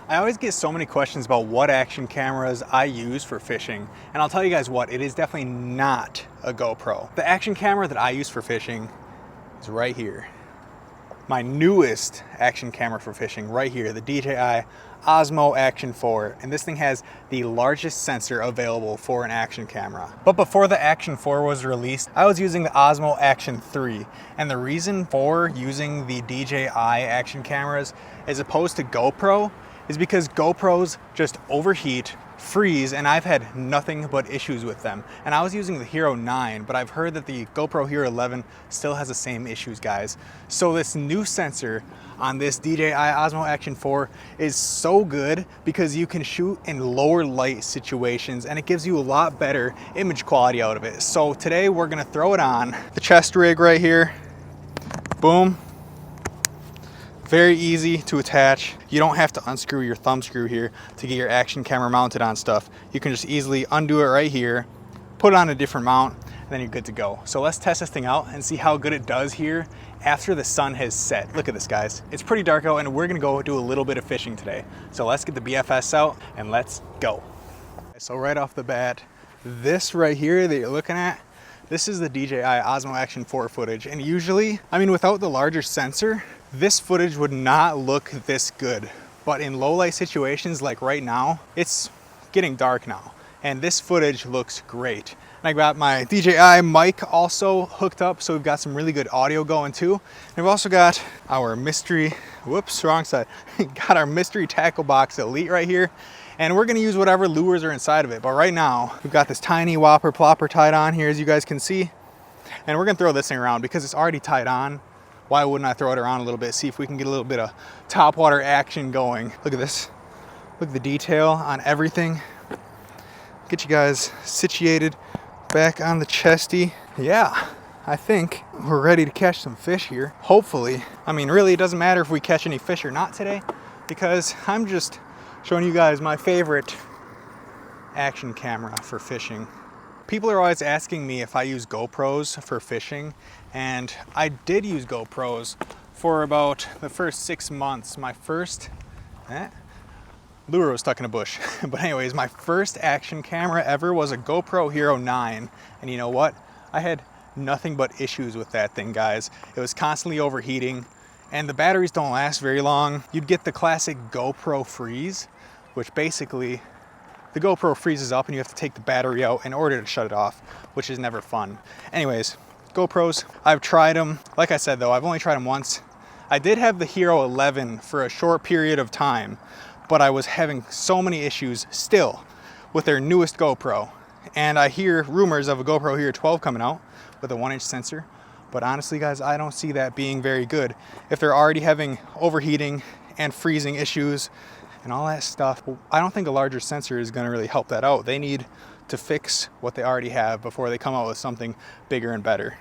I always get so many questions about what action cameras I use for fishing, and I'll tell you guys what, it is definitely not a GoPro. The action camera that I use for fishing is right here. My newest action camera for fishing right here, the DJI Osmo Action 4, and this thing has the largest sensor available for an action camera. But before the Action 4 was released, I was using the Osmo Action 3, and the reason for using the DJI action cameras as opposed to GoPro is because GoPros just overheat, freeze, and I've had nothing but issues with them. And I was using the Hero 9, but I've heard that the GoPro Hero 11 still has the same issues, guys. So this new sensor on this DJI Osmo Action 4 is so good because you can shoot in lower light situations and it gives you a lot better image quality out of it. So today we're gonna throw it on the chest rig right here. Boom. Very easy to attach. You don't have to unscrew your thumb screw here to get your action camera mounted on stuff. You can just easily undo it right here, put it on a different mount, and then you're good to go. So let's test this thing out and see how good it does here after the sun has set. Look at this, guys. It's pretty dark out and we're gonna go do a little bit of fishing today. So let's get the BFS out and let's go. So right off the bat, this right here that you're looking at, this is the DJI Osmo Action 4 footage. And usually, I mean, without the larger sensor, this footage would not look this good. But in low light situations like right now, it's getting dark now. And this footage looks great. And I got my DJI mic also hooked up, so we've got some really good audio going too. And we've also got our mystery, whoops, wrong side. Got our mystery tackle box Elite right here. And we're gonna use whatever lures are inside of it. But right now, we've got this tiny whopper plopper tied on here, as you guys can see. And we're gonna throw this thing around because it's already tied on. Why wouldn't I throw it around a little bit, see if we can get a little bit of topwater action going. Look at this. Look at the detail on everything. Get you guys situated back on the chesty. Yeah, I think we're ready to catch some fish here. Hopefully. I mean, really, it doesn't matter if we catch any fish or not today because I'm just showing you guys my favorite action camera for fishing. People are always asking me if I use GoPros for fishing, and I did use GoPros for about the first 6 months. My first, lure was stuck in a bush. But anyways, my first action camera ever was a GoPro Hero 9. And you know what? I had nothing but issues with that thing, guys. It was constantly overheating and the batteries don't last very long. You'd get the classic GoPro freeze, which basically the GoPro freezes up and you have to take the battery out in order to shut it off, which is never fun. Anyways, GoPros, I've tried them. Like I said though, I've only tried them once. I did have the Hero 11 for a short period of time, but I was having so many issues still with their newest GoPro. And I hear rumors of a GoPro Hero 12 coming out with a 1-inch sensor. But honestly guys, I don't see that being very good. If they're already having overheating and freezing issues and all that stuff, I don't think a larger sensor is gonna really help that out. They need to fix what they already have before they come out with something bigger and better.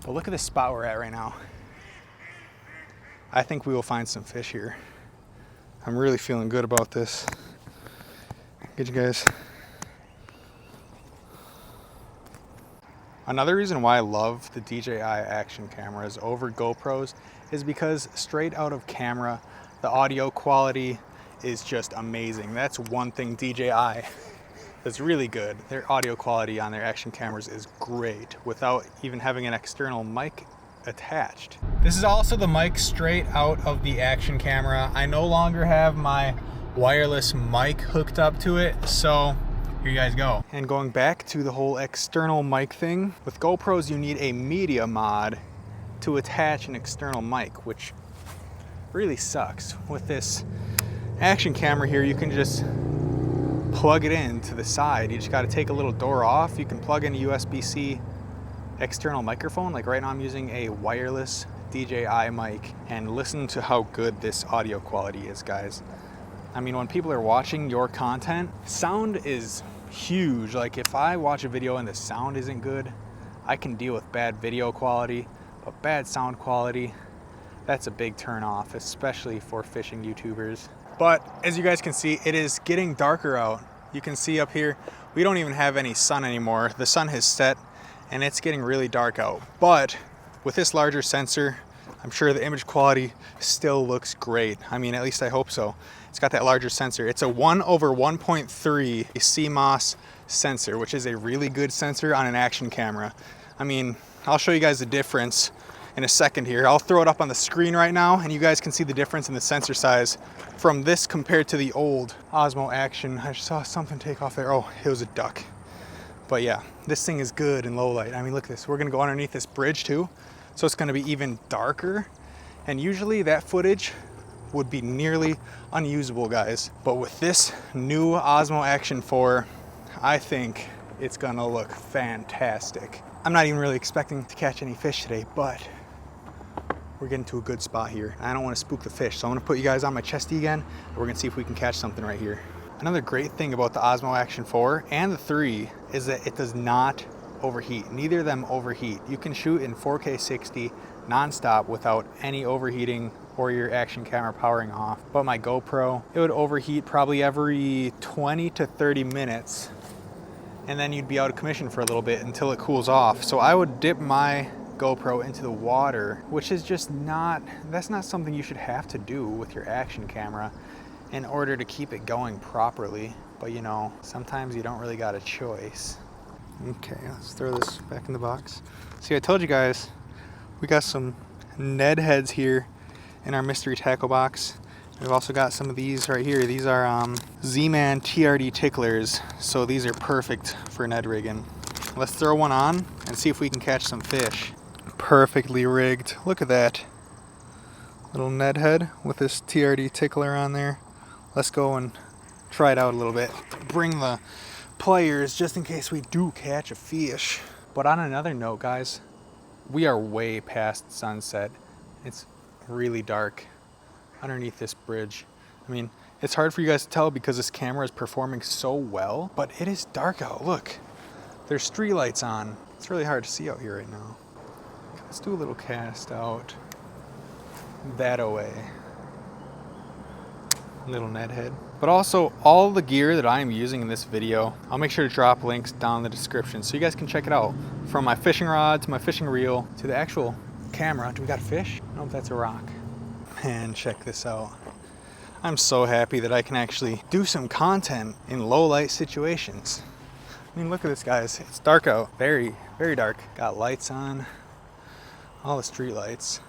But look at the spot we're at right now. I think we will find some fish here. I'm really feeling good about this. Get you guys. Another reason why I love the DJI action cameras over GoPros is because straight out of camera, the audio quality is just amazing. That's one thing DJI that's really good. Their audio quality on their action cameras is great without even having an external mic attached. This is also the mic straight out of the action camera. I no longer have my wireless mic hooked up to it, so here you guys go. And going back to the whole external mic thing, with GoPros you need a media mod to attach an external mic, which really sucks. With this action camera here, you can just plug it in to the side. You just got to take a little door off. You can plug in a USB-C external microphone. Like right now I'm using a wireless DJI mic, and listen to how good this audio quality is, guys. I mean, when people are watching your content, sound is huge. Like if I watch a video and the sound isn't good, I can deal with bad video quality, but bad sound quality, that's a big turn off, especially for fishing YouTubers. But as you guys can see, it is getting darker out. You can see up here, we don't even have any sun anymore. The sun has set and it's getting really dark out. But with this larger sensor I'm sure the image quality still looks great. I mean, at least I hope so. It's got that larger sensor. It's a 1/1.3 CMOS sensor, which is a really good sensor on an action camera. I mean, I'll show you guys the difference in a second here. I'll throw it up on the screen right now and you guys can see the difference in the sensor size from this compared to the old Osmo Action. I just saw something take off there. Oh, it was a duck. But yeah, this thing is good in low light. I mean, look at this. We're gonna go underneath this bridge too. So it's gonna be even darker. And usually that footage would be nearly unusable, guys. But with this new Osmo Action 4, I think it's gonna look fantastic. I'm not even really expecting to catch any fish today, but we're getting to a good spot here. I don't wanna spook the fish, so I'm gonna put you guys on my chesty again, and we're gonna see if we can catch something right here. Another great thing about the Osmo Action 4 and the 3 is that it does not overheat. Neither of them overheat. You can shoot in 4K 60 non-stop without any overheating or your action camera powering off. But my GoPro, it would overheat probably every 20 to 30 minutes, and then you'd be out of commission for a little bit until it cools off. So I would dip my GoPro into the water, which is just that's not something you should have to do with your action camera in order to keep it going properly. But you know, sometimes you don't really got a choice. Okay, let's throw this back in the box. See, I told you guys, we got some Ned heads here in our mystery tackle box. We've also got some of these right here. These are Z-Man TRD ticklers, so these are perfect for Ned rigging. Let's throw one on and see if we can catch some fish. Perfectly rigged. Look at that little Ned head with this TRD tickler on there. Let's go and try it out a little bit. Bring the pliers just in case we do catch a fish. But on another note, guys, we are way past sunset. It's really dark underneath this bridge. I mean, it's hard for you guys to tell because this camera is performing so well, but it is dark out. Look, there's street lights on. It's really hard to see out here right now. Let's do a little cast out that away. Little Ned head. But also, all the gear that I am using in this video, I'll make sure to drop links down in the description so you guys can check it out. From my fishing rod to my fishing reel to the actual camera. Do we got a fish? Nope, that's a rock. Man, check this out. I'm so happy that I can actually do some content in low light situations. I mean, look at this, guys. It's dark out. Very, very dark. Got lights on. All the street lights.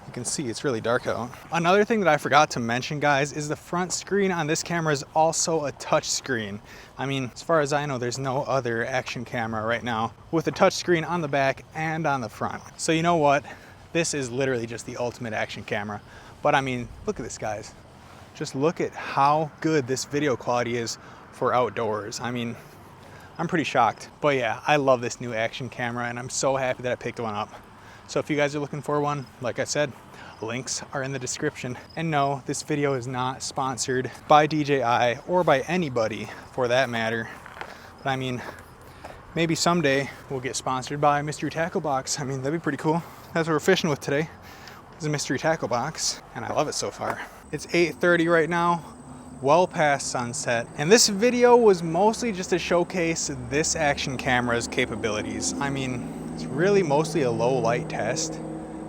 You can see it's really dark out. Another thing that I forgot to mention, guys, is the front screen on this camera is also a touch screen. I mean, as far as I know, there's no other action camera right now with a touch screen on the back and on the front. So you know what? This is literally just the ultimate action camera. But I mean, look at this, guys. Just look at how good this video quality is for outdoors. I mean, I'm pretty shocked. But yeah, I love this new action camera and I'm so happy that I picked one up. So if you guys are looking for one, like I said, links are in the description. And no, this video is not sponsored by DJI or by anybody for that matter. But I mean, maybe someday we'll get sponsored by a mystery tackle box. I mean, that'd be pretty cool. That's what we're fishing with today, is a mystery tackle box. And I love it so far. It's 8:30 right now, well past sunset. And this video was mostly just to showcase this action camera's capabilities. I mean, it's really mostly a low light test,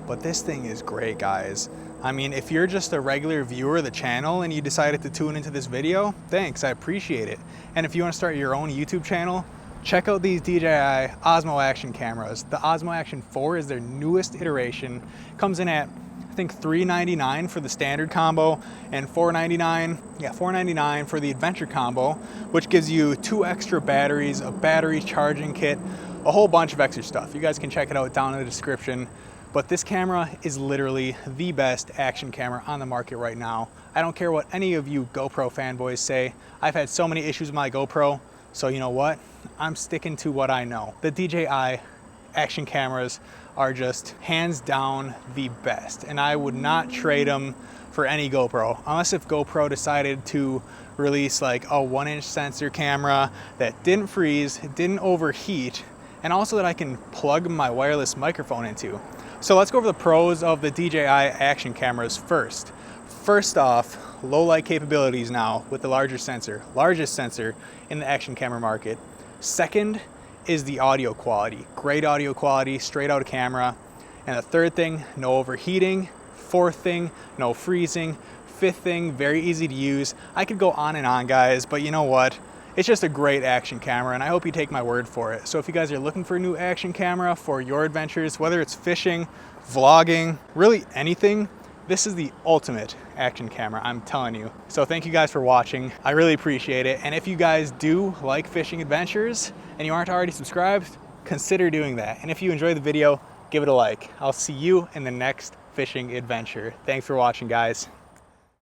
but this thing is great, guys. I mean, if you're just a regular viewer of the channel and you decided to tune into this video, thanks, I appreciate it. And if you want to start your own YouTube channel, check out these DJI Osmo Action cameras. The Osmo Action 4 is their newest iteration. Comes in at, I think, $399 for the standard combo and $499 for the adventure combo, which gives you 2 extra batteries, a battery charging kit, a whole bunch of extra stuff. You guys can check it out down in the description. But this camera is literally the best action camera on the market right now. I don't care what any of you GoPro fanboys say. I've had so many issues with my GoPro, so you know what? I'm sticking to what I know. The DJI action cameras are just hands down the best, and I would not trade them for any GoPro, unless if GoPro decided to release like a 1-inch sensor camera that didn't freeze, didn't overheat, and also that I can plug my wireless microphone into. So let's go over the pros of the DJI action cameras first. First off, low light capabilities now with the largest sensor in the action camera market. Second is the audio quality. Great audio quality, straight out of camera. And the third thing, no overheating. Fourth thing, no freezing. Fifth thing, very easy to use. I could go on and on, guys, but you know what? It's just a great action camera, and I hope you take my word for it. So if you guys are looking for a new action camera for your adventures, whether it's fishing, vlogging, really anything, this is the ultimate action camera, I'm telling you. So thank you guys for watching. I really appreciate it. And if you guys do like fishing adventures and you aren't already subscribed, consider doing that. And if you enjoyed the video, give it a like. I'll see you in the next fishing adventure. Thanks for watching, guys.